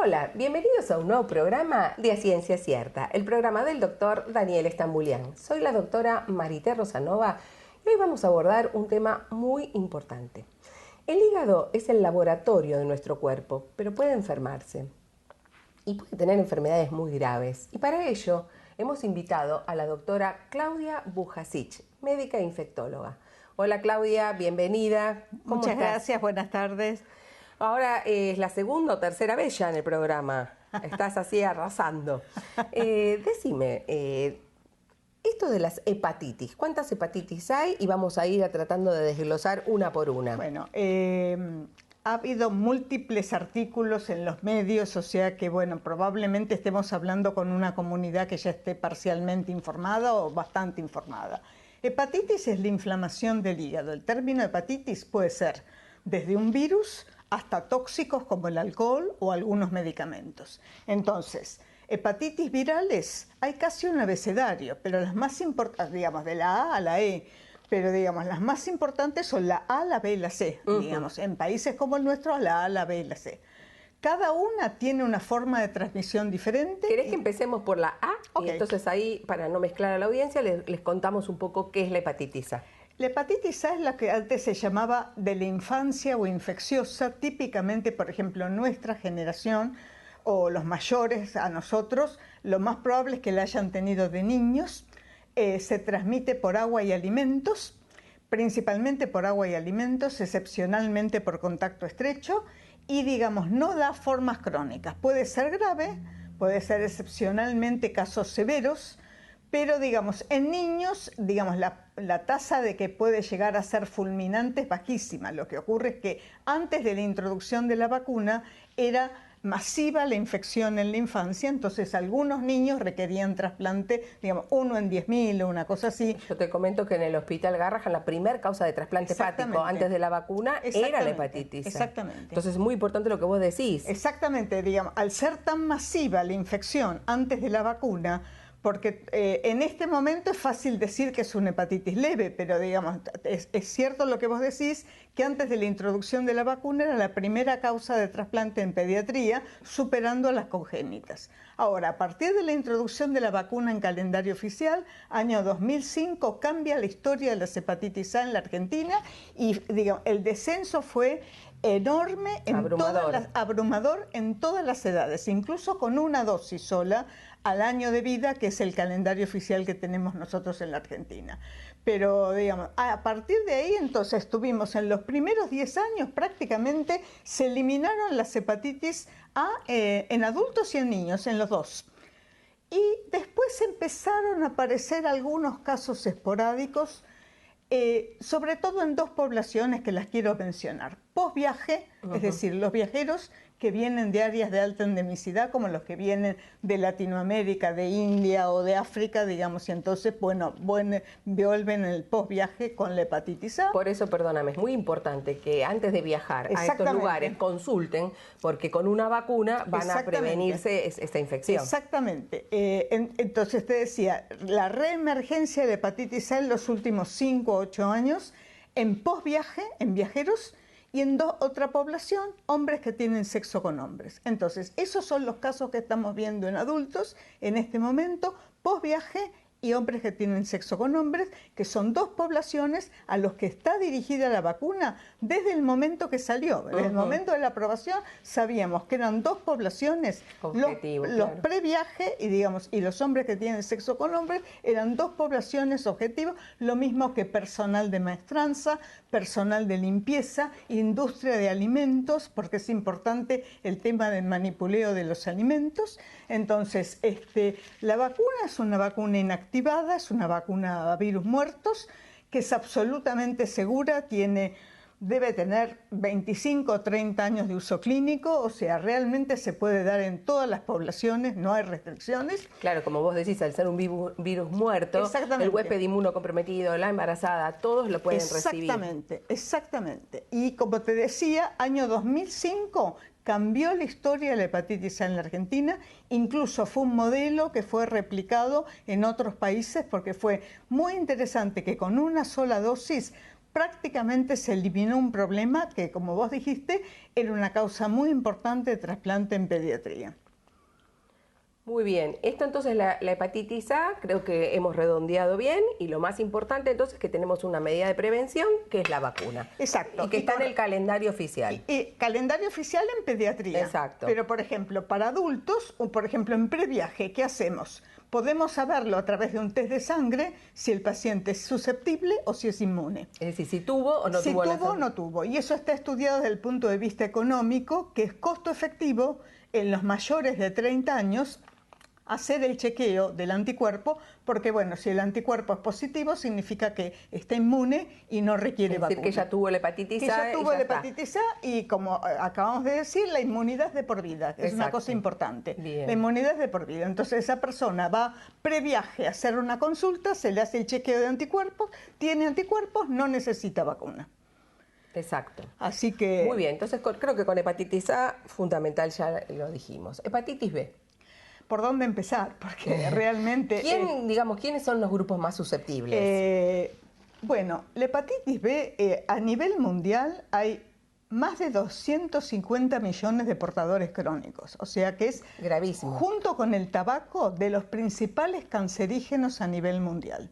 Hola, bienvenidos a un nuevo programa de A Ciencia Cierta, el programa del doctor Daniel Estambulián. Soy la doctora Marité Rosanova y hoy vamos a abordar un tema muy importante. El hígado es el laboratorio de nuestro cuerpo, pero puede enfermarse y puede tener enfermedades muy graves. Y para ello hemos invitado a la doctora Claudia Bujasic, médica e infectóloga. Hola Claudia, bienvenida. Muchas gracias, buenas tardes. Ahora es la segunda o tercera vez ya en el programa. Estás así arrasando. Decime, esto de las hepatitis, ¿cuántas hepatitis hay? Y vamos a ir tratando de desglosar una por una. Bueno, ha habido múltiples artículos en los medios, o sea que, bueno, probablemente estemos hablando con una comunidad que ya esté parcialmente informada o bastante informada. Hepatitis es la inflamación del hígado. El término hepatitis puede ser desde un virus hasta tóxicos como el alcohol o algunos medicamentos. Entonces, hepatitis virales, hay casi un abecedario, pero las más importantes, digamos, de la A a la E, pero digamos, las más importantes son la A, la B y la C, digamos, en países como el nuestro, la A, la B y la C. Cada una tiene una forma de transmisión diferente. ¿Querés que empecemos por la A? Okay. Y entonces ahí, para no mezclar a la audiencia, les contamos un poco qué es la hepatitis A. La hepatitis A es la que antes se llamaba de la infancia o infecciosa, típicamente, por ejemplo, en nuestra generación o los mayores a nosotros, lo más probable es que la hayan tenido de niños. Se transmite por agua y alimentos, principalmente por agua y alimentos, excepcionalmente por contacto estrecho, y digamos, no da formas crónicas. Puede ser grave, puede ser excepcionalmente casos severos, pero digamos, en niños, digamos, la tasa de que puede llegar a ser fulminante es bajísima. Lo que ocurre es que antes de la introducción de la vacuna era masiva la infección en la infancia, entonces algunos niños requerían trasplante, digamos, 1 en 10.000 o una cosa así. Yo te comento que en el Hospital Garrahan la primer causa de trasplante hepático antes de la vacuna era la hepatitis A. Exactamente. Entonces es muy importante lo que vos decís. Exactamente, digamos, al ser tan masiva la infección antes de la vacuna, porque en este momento es fácil decir que es una hepatitis leve, pero digamos, es cierto lo que vos decís, que antes de la introducción de la vacuna era la primera causa de trasplante en pediatría, superando a las congénitas. Ahora, a partir de la introducción de la vacuna en calendario oficial, año 2005, cambia la historia de las hepatitis A en la Argentina y digamos, el descenso fue enorme, abrumador en todas las edades, incluso con una dosis sola al año de vida, que es el calendario oficial que tenemos nosotros en la Argentina. Pero, digamos, a partir de ahí, entonces, tuvimos en los primeros 10 años, prácticamente se eliminaron las hepatitis A en adultos y en niños, en los dos. Y después empezaron a aparecer algunos casos esporádicos, sobre todo en dos poblaciones que las quiero mencionar. Postviaje, es decir, los viajeros que vienen de áreas de alta endemicidad, como los que vienen de Latinoamérica, de India o de África, digamos, y entonces, bueno, vuelven el postviaje con la hepatitis A. Por eso, perdóname, es muy importante que antes de viajar a estos lugares consulten, porque con una vacuna van a prevenirse esta infección. Exactamente. Entonces te decía, la reemergencia de hepatitis A en los últimos 5 o 8 años, en postviaje, en viajeros, y en otra población, hombres que tienen sexo con hombres. Entonces, esos son los casos que estamos viendo en adultos en este momento, postviaje y hombres que tienen sexo con hombres, que son dos poblaciones a los que está dirigida la vacuna desde el momento que salió. Desde el momento de la aprobación sabíamos que eran dos poblaciones, los previaje y, digamos, y los hombres que tienen sexo con hombres eran dos poblaciones objetivos, lo mismo que personal de maestranza, personal de limpieza, industria de alimentos, porque es importante el tema del manipuleo de los alimentos. Entonces, la vacuna es una vacuna inactivada, es una vacuna a virus muertos, que es absolutamente segura, debe tener 25 o 30 años de uso clínico, o sea, realmente se puede dar en todas las poblaciones, no hay restricciones. Claro, como vos decís, al ser un virus muerto, el huésped inmunocomprometido, la embarazada, todos lo pueden recibir. Exactamente. Y como te decía, año 2005 cambió la historia de la hepatitis A en la Argentina, incluso fue un modelo que fue replicado en otros países porque fue muy interesante que con una sola dosis prácticamente se eliminó un problema que, como vos dijiste, era una causa muy importante de trasplante en pediatría. Muy bien, esto entonces la hepatitis A creo que hemos redondeado bien y lo más importante entonces es que tenemos una medida de prevención que es la vacuna. Exacto. Y que está en el calendario oficial. Calendario oficial en pediatría. Exacto. Pero por ejemplo para adultos o por ejemplo en previaje, ¿qué hacemos? Podemos saberlo a través de un test de sangre si el paciente es susceptible o si es inmune. Es decir, si tuvo o no si tuvo. Si tuvo o no tuvo. Y eso está estudiado desde el punto de vista económico, que es costo efectivo en los mayores de 30 años hacer el chequeo del anticuerpo, porque bueno, si el anticuerpo es positivo significa que está inmune y no requiere vacuna. Es decir, que ya tuvo la hepatitis A. Que ya tuvo la hepatitis A y como acabamos de decir, la inmunidad es de por vida, es una cosa importante. Bien. La inmunidad es de por vida. Entonces esa persona va previaje a hacer una consulta, se le hace el chequeo de anticuerpos, tiene anticuerpos, no necesita vacuna. Exacto. Así que... Muy bien, entonces creo que con hepatitis A, fundamental ya lo dijimos. Hepatitis B. ¿Por dónde empezar? Porque realmente... ¿Quiénes son los grupos más susceptibles? Bueno, la hepatitis B a nivel mundial hay más de 250 millones de portadores crónicos. O sea que es, gravísimo, junto con el tabaco, de los principales cancerígenos a nivel mundial.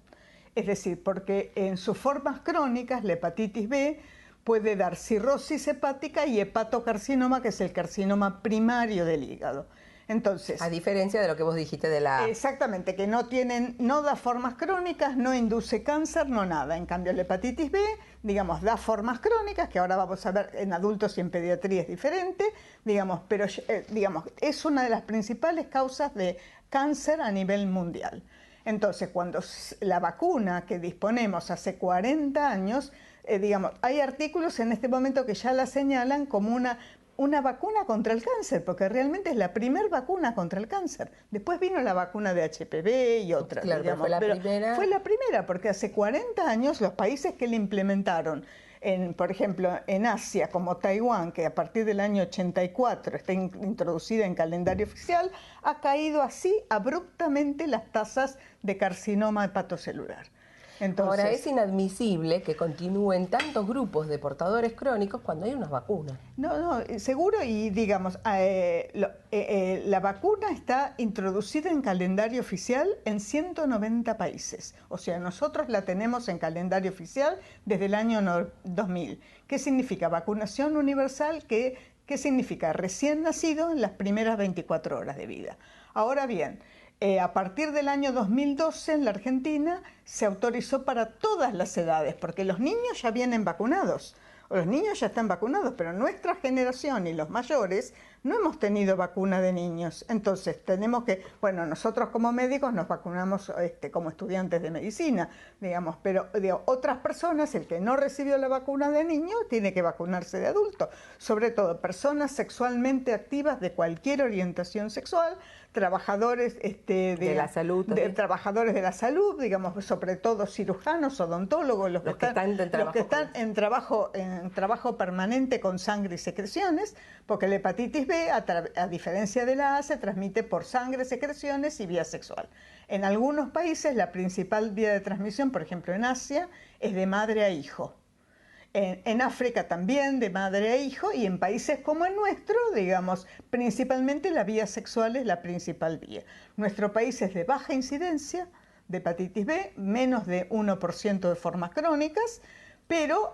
Es decir, porque en sus formas crónicas la hepatitis B puede dar cirrosis hepática y hepatocarcinoma, que es el carcinoma primario del hígado. Entonces, a diferencia de lo que vos dijiste de la... Exactamente, que no da formas crónicas, no induce cáncer, no nada. En cambio, la hepatitis B, digamos, da formas crónicas, que ahora vamos a ver en adultos y en pediatría es diferente, digamos, pero digamos, es una de las principales causas de cáncer a nivel mundial. Entonces, cuando la vacuna que disponemos hace 40 años, digamos, hay artículos en este momento que ya la señalan como una vacuna contra el cáncer, porque realmente es la primera vacuna contra el cáncer. Después vino la vacuna de HPV y otras. Claro, digamos, fue la primera. Fue la primera, porque hace 40 años los países que la implementaron, por ejemplo, en Asia, como Taiwán, que a partir del año 84 está introducida en calendario oficial, ha caído así abruptamente las tasas de carcinoma hepatocelular. Entonces, ahora, es inadmisible que continúen tantos grupos de portadores crónicos cuando hay unas vacunas. No, seguro, y digamos, la vacuna está introducida en calendario oficial en 190 países. O sea, nosotros la tenemos en calendario oficial desde el año 2000. ¿Qué significa? Vacunación universal, ¿qué significa? Recién nacido en las primeras 24 horas de vida. Ahora bien, a partir del año 2012 en la Argentina se autorizó para todas las edades, porque los niños ya vienen vacunados, o los niños ya están vacunados, pero nuestra generación y los mayores no hemos tenido vacuna de niños. Entonces tenemos que, bueno, nosotros como médicos nos vacunamos como estudiantes de medicina, digamos, pero otras personas, el que no recibió la vacuna de niño, tiene que vacunarse de adulto, sobre todo personas sexualmente activas de cualquier orientación sexual, trabajadores de la salud, trabajadores de la salud, digamos, sobre todo cirujanos, odontólogos, los que están en trabajo permanente con sangre y secreciones, porque la hepatitis B, a diferencia de la A, se transmite por sangre, secreciones y vía sexual. En algunos países la principal vía de transmisión, por ejemplo en Asia, es de madre a hijo. En África también, de madre a hijo, y en países como el nuestro, digamos, principalmente la vía sexual es la principal vía. Nuestro país es de baja incidencia de hepatitis B, menos de 1% de formas crónicas, pero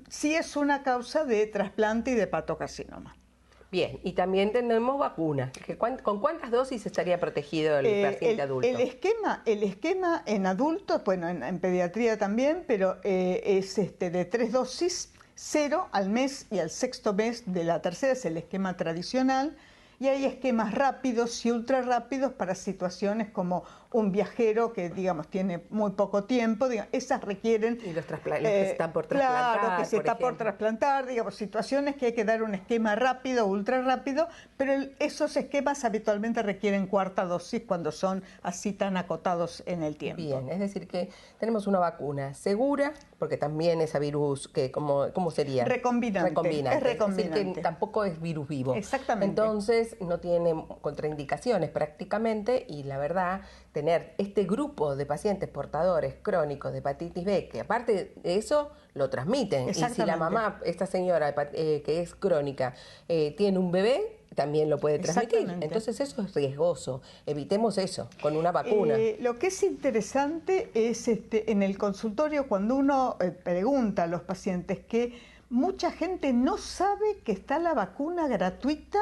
sí es una causa de trasplante y de hepatocarcinoma. Bien, y también tenemos vacunas. ¿Con cuántas dosis estaría protegido el paciente adulto? El esquema en adultos, bueno, en pediatría también, pero es de 3 dosis, 0 al mes y al sexto mes de la tercera, es el esquema tradicional. Y hay esquemas rápidos y ultra rápidos para situaciones como un viajero que, digamos, tiene muy poco tiempo, digamos, esas requieren... Y los que están por trasplantar, claro, que se está por trasplantar, digamos, situaciones que hay que dar un esquema rápido, ultra rápido, pero esos esquemas habitualmente requieren cuarta dosis cuando son así tan acotados en el tiempo. Bien, es decir que tenemos una vacuna segura, porque también esa virus, ¿cómo sería? Recombinante. Es recombinante. Es recombinante. Es decir, que tampoco es virus vivo. Exactamente. Entonces, pacientes no tienen contraindicaciones prácticamente y la verdad, tener este grupo de pacientes portadores crónicos de hepatitis B, que aparte de eso lo transmiten, y si la mamá, esta señora que es crónica, tiene un bebé, también lo puede transmitir. Entonces eso es riesgoso. Evitemos eso con una vacuna. Lo que es interesante es en el consultorio cuando uno pregunta a los pacientes que mucha gente no sabe que está la vacuna gratuita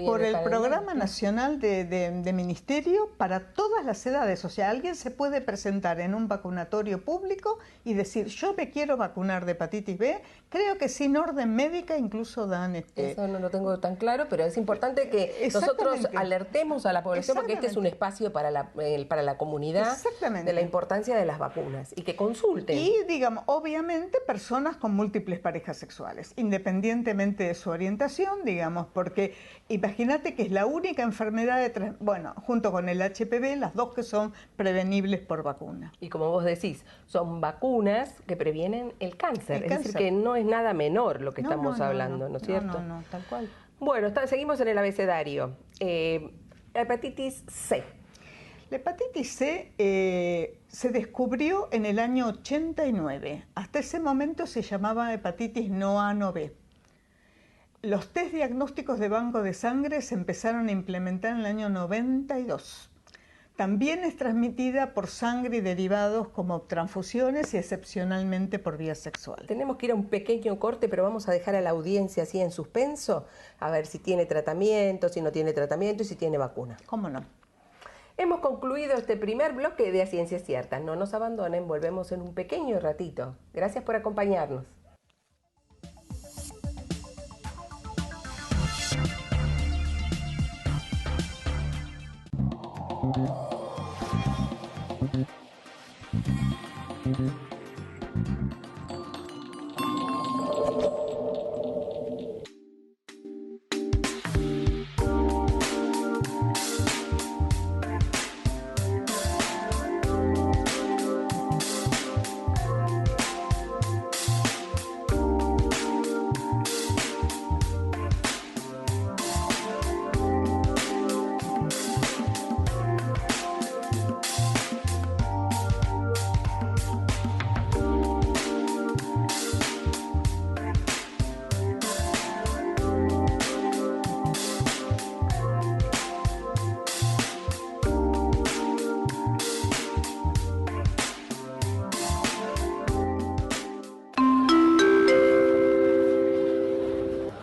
por el Programa Nacional de Ministerio para todas las edades. O sea, alguien se puede presentar en un vacunatorio público y decir, yo me quiero vacunar de hepatitis B. Creo que sin orden médica incluso dan... Eso no lo tengo tan claro, pero es importante que nosotros alertemos a la población porque este es un espacio para la comunidad de la importancia de las vacunas y que consulten. Y, digamos, obviamente personas con múltiples parejas sexuales, independientemente de su orientación, digamos, porque... Imagínate que es la única enfermedad junto con el HPV, las dos que son prevenibles por vacuna. Y como vos decís, son vacunas que previenen el cáncer. Es decir, que no es nada menor lo que estamos hablando, ¿no es cierto? No, tal cual. Bueno, seguimos en el abecedario. Hepatitis C. La hepatitis C se descubrió en el año 89. Hasta ese momento se llamaba hepatitis no A, no B. Los test diagnósticos de banco de sangre se empezaron a implementar en el año 92. También es transmitida por sangre y derivados como transfusiones y excepcionalmente por vía sexual. Tenemos que ir a un pequeño corte, pero vamos a dejar a la audiencia así en suspenso, a ver si tiene tratamiento, si no tiene tratamiento y si tiene vacuna. ¿Cómo no? Hemos concluido este primer bloque de A Ciencia Cierta. No nos abandonen, volvemos en un pequeño ratito. Gracias por acompañarnos.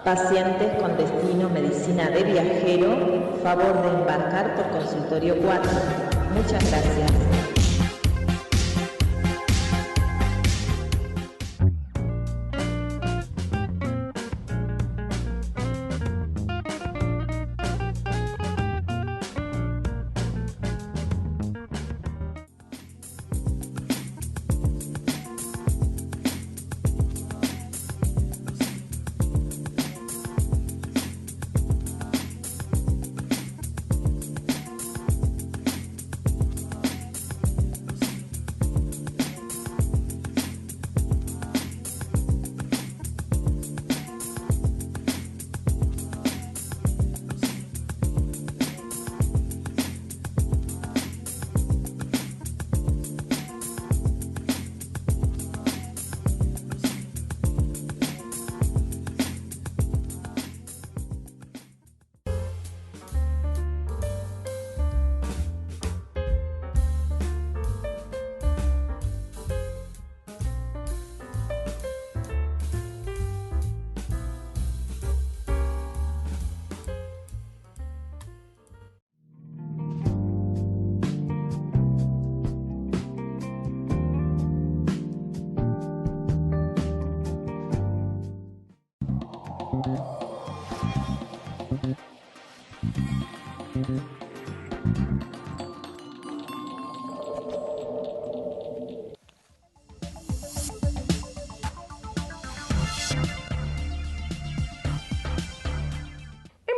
Pacientes con destino medicina de viajero, favor de embarcar por consultorio 4. Muchas gracias.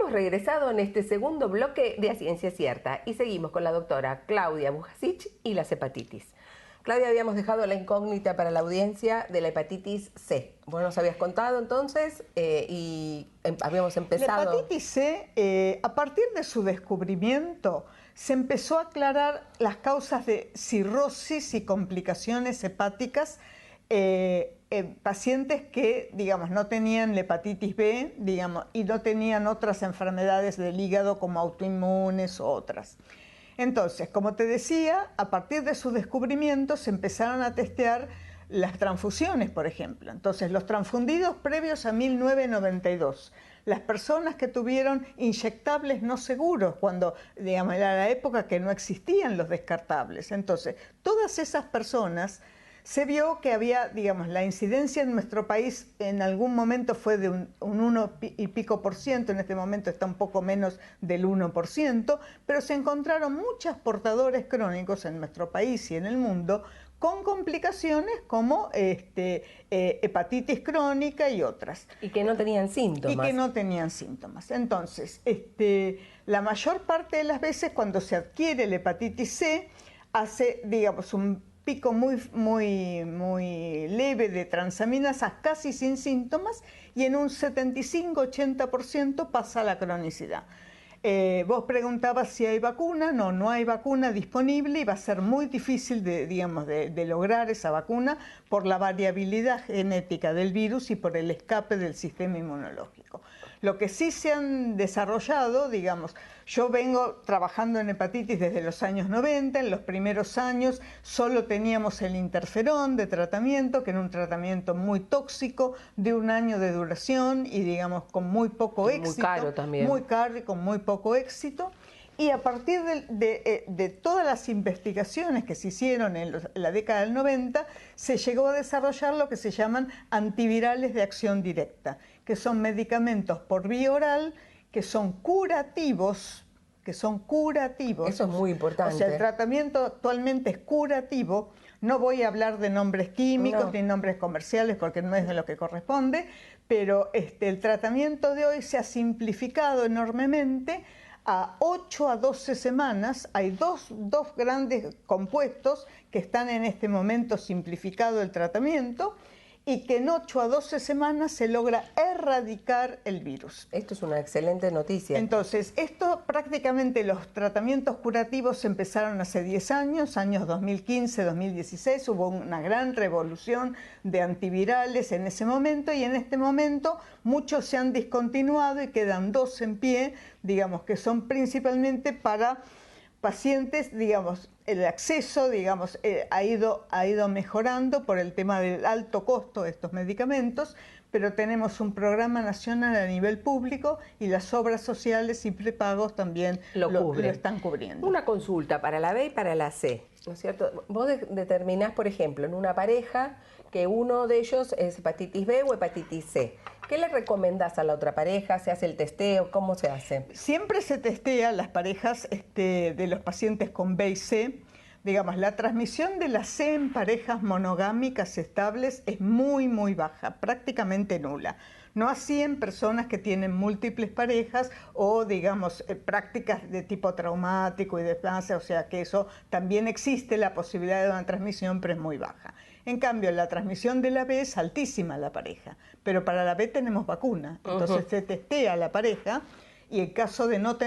Regresado en este segundo bloque de A Ciencia Cierta y seguimos con la doctora Claudia Bujasic y las hepatitis. Claudia, habíamos dejado la incógnita para la audiencia de la hepatitis C. Vos nos habías contado entonces habíamos empezado... La hepatitis C, a partir de su descubrimiento, se empezó a aclarar las causas de cirrosis y complicaciones hepáticas en pacientes que, digamos, no tenían la hepatitis B, digamos, y no tenían otras enfermedades del hígado como autoinmunes o otras. Entonces, como te decía, a partir de su descubrimiento se empezaron a testear las transfusiones, por ejemplo. Entonces, los transfundidos previos a 1992, las personas que tuvieron inyectables no seguros, cuando, digamos, era la época que no existían los descartables. Entonces, todas esas personas, se vio que había, digamos, la incidencia en nuestro país en algún momento fue de un 1 y pico por ciento, en este momento está un poco menos del 1%, pero se encontraron muchos portadores crónicos en nuestro país y en el mundo con complicaciones como hepatitis crónica y otras. Y que no tenían síntomas. Y que no tenían síntomas. Entonces, la mayor parte de las veces cuando se adquiere la hepatitis C, hace, digamos, un pico muy leve de transaminasas, casi sin síntomas, y en un 75-80% pasa a la cronicidad. Vos preguntabas si hay vacuna. No hay vacuna disponible y va a ser muy difícil de lograr esa vacuna por la variabilidad genética del virus y por el escape del sistema inmunológico. Lo que sí se han desarrollado, digamos, yo vengo trabajando en hepatitis desde los años 90, en los primeros años solo teníamos el interferón de tratamiento, que era un tratamiento muy tóxico, de 1 año de duración y, digamos, con muy poco éxito. Muy caro también. Muy caro y con muy poco éxito. Y a partir de todas las investigaciones que se hicieron en la década del 90, se llegó a desarrollar lo que se llaman antivirales de acción directa, que son medicamentos por vía oral, que son curativos. Eso es muy importante. O sea, el tratamiento actualmente es curativo. No voy a hablar de nombres químicos ni nombres comerciales porque no es de lo que corresponde, pero el tratamiento de hoy se ha simplificado enormemente. A 8 a 12 semanas hay dos grandes compuestos que están en este momento simplificado el tratamiento y que en 8 a 12 semanas se logra erradicar el virus. Esto es una excelente noticia. Entonces, prácticamente los tratamientos curativos empezaron hace 10 años, años 2015, 2016, hubo una gran revolución de antivirales en ese momento y en este momento muchos se han discontinuado y quedan 2 en pie, digamos, que son principalmente para pacientes, digamos, el acceso, digamos, ha ido mejorando por el tema del alto costo de estos medicamentos, pero tenemos un programa nacional a nivel público y las obras sociales y prepagos también lo están cubriendo. Una consulta para la B y para la C, ¿no es cierto? Vos determinás, por ejemplo, en una pareja que uno de ellos es hepatitis B o hepatitis C. ¿Qué le recomendás a la otra pareja? ¿Se hace el testeo? ¿Cómo se hace? Siempre se testea las parejas de los pacientes con B y C. Digamos, la transmisión de la C en parejas monogámicas estables es muy baja, prácticamente nula. No así en personas que tienen múltiples parejas o, digamos, prácticas de tipo traumático y de displasia, o sea que eso también existe la posibilidad de una transmisión, pero es muy baja. En cambio, la transmisión de la B es altísima la pareja, pero para la B tenemos vacuna, entonces se testea a la pareja y en caso de no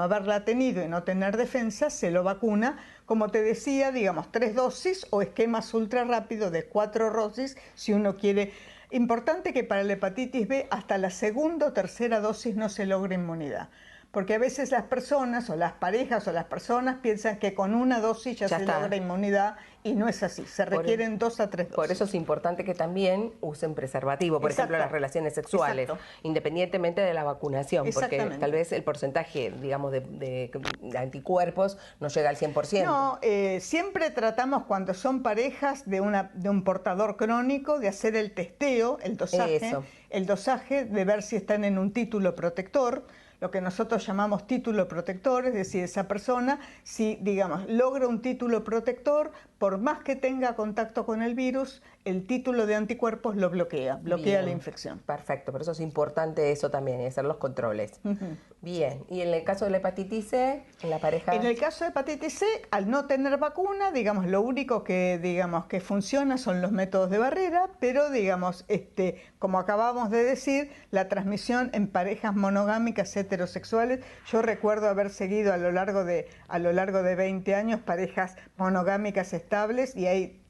haberla tenido y no tener defensa, se lo vacuna, como te decía, digamos, 3 dosis o esquemas ultra rápidos de 4 dosis si uno quiere. Importante que para la hepatitis B hasta la segunda o tercera dosis no se logra inmunidad. Porque a veces las personas o las parejas o las personas piensan que con una dosis ya se logra inmunidad y no es así, se requieren 2 a 3 dosis. Por eso es importante que también usen preservativo, por ejemplo, en las relaciones sexuales, independientemente de la vacunación, porque tal vez el porcentaje, digamos, de anticuerpos no llega al 100%. No, siempre tratamos cuando son parejas de un portador crónico de hacer el testeo, el dosaje de ver si están en un título protector, lo que nosotros llamamos título protector, es decir, esa persona, si, digamos, logra un título protector, por más que tenga contacto con el virus, el título de anticuerpos lo bloquea Bien, la infección. Perfecto, por eso es importante eso también, hacer los controles. Bien, y en el caso de la hepatitis C, en la pareja... En el caso de hepatitis C, al no tener vacuna, digamos, lo único que funciona son los métodos de barrera, pero digamos, como acabamos de decir, la transmisión en parejas monogámicas heterosexuales, yo recuerdo haber seguido a lo largo de 20 años parejas monogámicas estables, y hay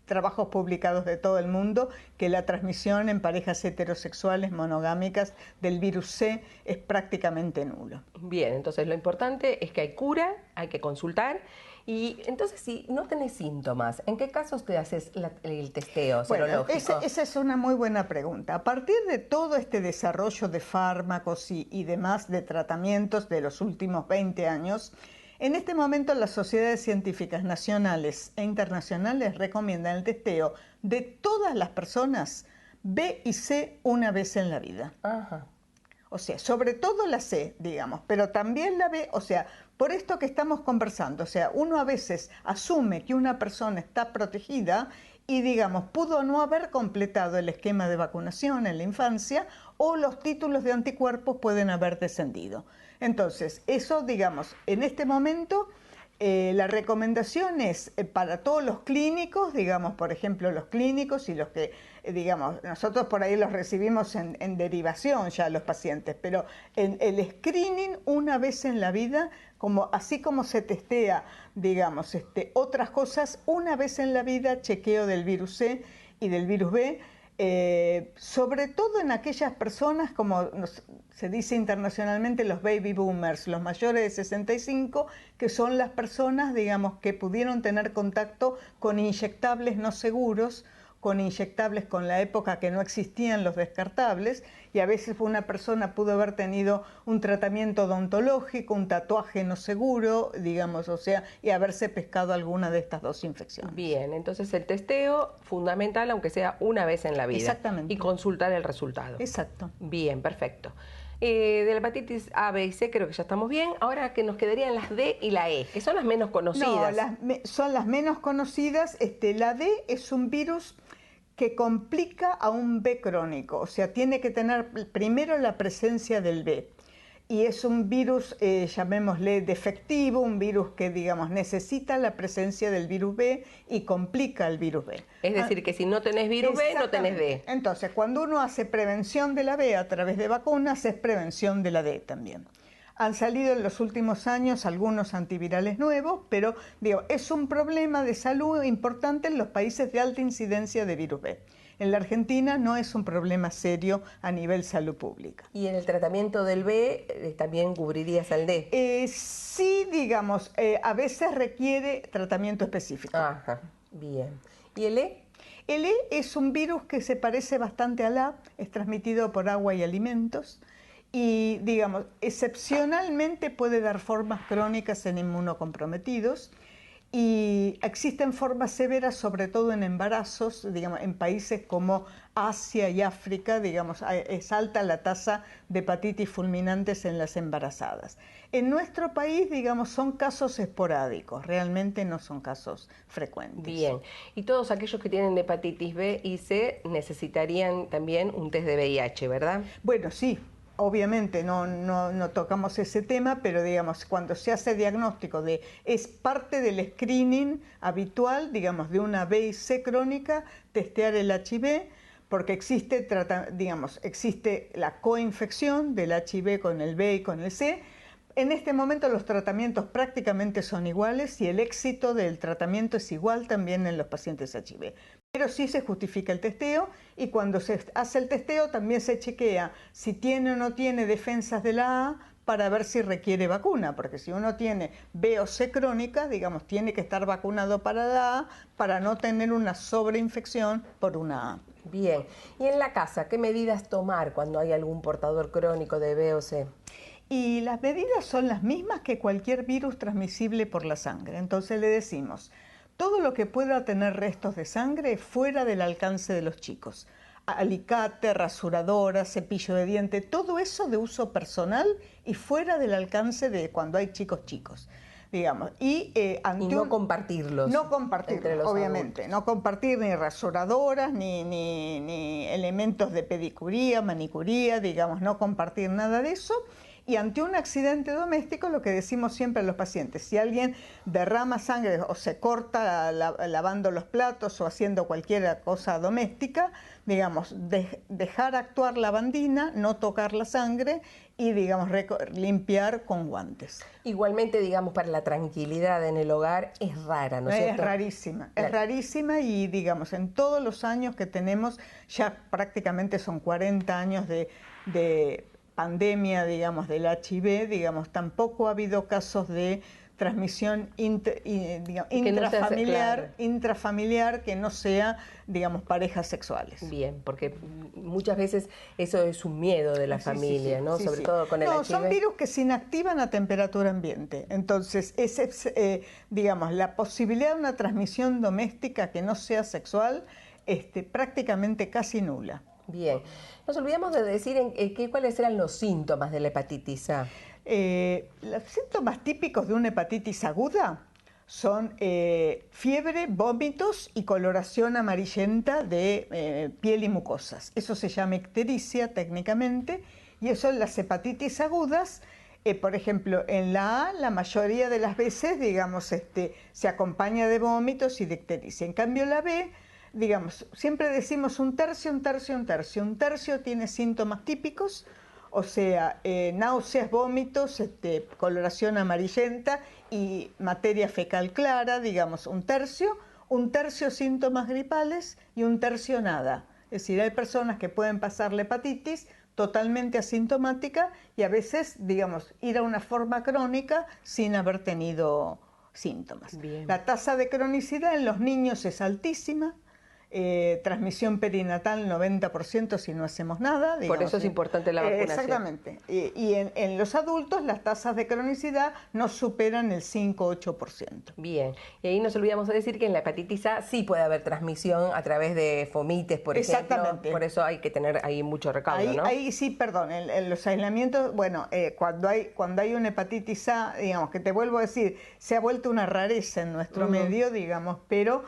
trabajos publicados de todo el mundo que la transmisión en parejas heterosexuales monogámicas del virus C es prácticamente nulo. Bien, entonces lo importante es que hay cura, hay que consultar. Y entonces, si no tenés síntomas, ¿en qué casos te haces el testeo serológico? Esa es una muy buena pregunta. A partir de todo este desarrollo de fármacos y demás de tratamientos de los últimos 20 años, en este momento las sociedades científicas nacionales e internacionales recomiendan el testeo de todas las personas B y C una vez en la vida. Ajá. O sea, sobre todo la C, digamos, pero también la B, o sea, por esto que estamos conversando, o sea, uno a veces asume que una persona está protegida y, digamos, pudo no haber completado el esquema de vacunación en la infancia, o los títulos de anticuerpos pueden haber descendido. Entonces, eso, digamos, en este momento la recomendación es para todos los clínicos, digamos, por ejemplo, los clínicos y los que, digamos, nosotros por ahí los recibimos en derivación ya los pacientes, pero el screening una vez en la vida, así como se testea, digamos, otras cosas, una vez en la vida, chequeo del virus C y del virus B, sobre todo en aquellas personas, como se dice internacionalmente, los baby boomers, los mayores de 65, que son las personas, digamos, que pudieron tener contacto con inyectables no seguros, con inyectables con la época que no existían los descartables, y a veces una persona pudo haber tenido un tratamiento odontológico, un tatuaje no seguro, digamos, o sea, y haberse pescado alguna de estas dos infecciones. Bien, entonces el testeo fundamental, aunque sea una vez en la vida. Exactamente. Y consultar el resultado. Exacto. Bien, perfecto. De la hepatitis A, B y C creo que ya estamos bien. Ahora que nos quedarían las D y la E, que son las menos conocidas. No, son las menos conocidas. La D es un virus que complica a un B crónico, o sea, tiene que tener primero la presencia del B. Y es un virus, llamémosle defectivo, un virus que, digamos, necesita la presencia del virus B y complica el virus B. Es decir, que si no tenés virus B, no tenés D. Entonces, cuando uno hace prevención de la B a través de vacunas, es prevención de la D también. Han salido en los últimos años algunos antivirales nuevos, pero digo, es un problema de salud importante en los países de alta incidencia de virus B. En la Argentina no es un problema serio a nivel salud pública. ¿Y en el tratamiento del B también cubrirías al D? Sí, digamos, a veces requiere tratamiento específico. Ajá, bien. ¿Y el E? El E es un virus que se parece bastante al A, es transmitido por agua y alimentos. Y, digamos, excepcionalmente puede dar formas crónicas en inmunocomprometidos, y existen formas severas, sobre todo en embarazos, digamos, en países como Asia y África, digamos, es alta la tasa de hepatitis fulminantes en las embarazadas. En nuestro país, digamos, son casos esporádicos, realmente no son casos frecuentes. Bien, y todos aquellos que tienen hepatitis B y C necesitarían también un test de VIH, ¿verdad? Bueno, sí. Obviamente no tocamos ese tema, pero digamos, cuando se hace diagnóstico es parte del screening habitual, digamos, de una B y C crónica, testear el HIV, porque existe la coinfección del HIV con el B y con el C. En este momento los tratamientos prácticamente son iguales y el éxito del tratamiento es igual también en los pacientes HIV. Pero sí se justifica el testeo, y cuando se hace el testeo también se chequea si tiene o no tiene defensas de la A para ver si requiere vacuna, porque si uno tiene B o C crónica, digamos, tiene que estar vacunado para la A para no tener una sobreinfección por una A. Bien, y en la casa, ¿qué medidas tomar cuando hay algún portador crónico de B o C? Y las medidas son las mismas que cualquier virus transmisible por la sangre. Entonces le decimos, todo lo que pueda tener restos de sangre fuera del alcance de los chicos. Alicate, rasuradora, cepillo de diente, todo eso de uso personal y fuera del alcance de cuando hay chicos. digamos. Y no compartirlos. No compartirlos, entre los obviamente. adultos. No compartir ni rasuradoras, ni elementos de pedicuría, manicuría, digamos, no compartir nada de eso. Y ante un accidente doméstico, lo que decimos siempre a los pacientes, si alguien derrama sangre o se corta lavando los platos o haciendo cualquier cosa doméstica, digamos, dejar actuar la bandina, no tocar la sangre y, digamos, limpiar con guantes. Igualmente, digamos, para la tranquilidad en el hogar es rara, ¿no es cierto? Es rarísima y, digamos, en todos los años que tenemos, ya prácticamente son 40 años de pandemia, digamos, del HIV, digamos, tampoco ha habido casos de transmisión intrafamiliar que no sea, digamos, parejas sexuales. Bien, porque muchas veces eso es un miedo de la familia, ¿no? Sobre todo con el HIV. Son virus que se inactivan a temperatura ambiente. Entonces, digamos, la posibilidad de una transmisión doméstica que no sea sexual, prácticamente casi nula. Bien. Nos olvidamos de decir cuáles eran los síntomas de la hepatitis A. Los síntomas típicos de una hepatitis aguda son fiebre, vómitos y coloración amarillenta de piel y mucosas. Eso se llama ictericia técnicamente, y eso en las hepatitis agudas, por ejemplo, en la A, la mayoría de las veces, digamos, se acompaña de vómitos y de ictericia. En cambio, la B, digamos, siempre decimos un tercio. Un tercio tiene síntomas típicos, o sea, náuseas, vómitos, coloración amarillenta y materia fecal clara, digamos, un tercio síntomas gripales y un tercio nada. Es decir, hay personas que pueden pasar la hepatitis totalmente asintomática y a veces, digamos, ir a una forma crónica sin haber tenido síntomas. Bien. La tasa de cronicidad en los niños es altísima. Transmisión perinatal 90% si no hacemos nada. Digamos, por eso es importante la vacunación. Exactamente. Y en los adultos las tasas de cronicidad no superan el 5-8%. Bien. Y ahí nos olvidamos de decir que en la hepatitis A sí puede haber transmisión a través de fomites, por ejemplo. Exactamente. Por eso hay que tener ahí mucho recaudo, ¿no? Ahí sí, perdón, en los aislamientos, bueno, cuando hay una hepatitis A, digamos, que te vuelvo a decir, se ha vuelto una rareza en nuestro medio, digamos, pero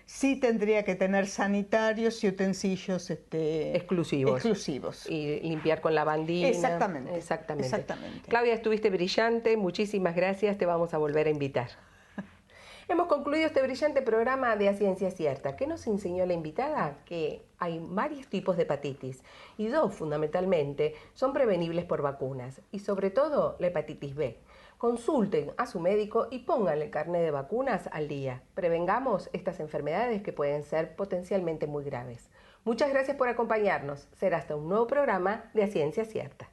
sí tendría que tener sanitarios y utensilios exclusivos. Y limpiar con lavandina. Exactamente. Claudia, estuviste brillante, muchísimas gracias, te vamos a volver a invitar. Hemos concluido este brillante programa de A Ciencia Cierta. ¿Qué nos enseñó la invitada? Que hay varios tipos de hepatitis y 2 fundamentalmente son prevenibles por vacunas y sobre todo la hepatitis B. Consulten a su médico y pónganle el carnet de vacunas al día. Prevengamos estas enfermedades que pueden ser potencialmente muy graves. Muchas gracias por acompañarnos. Será hasta un nuevo programa de A Ciencia Cierta.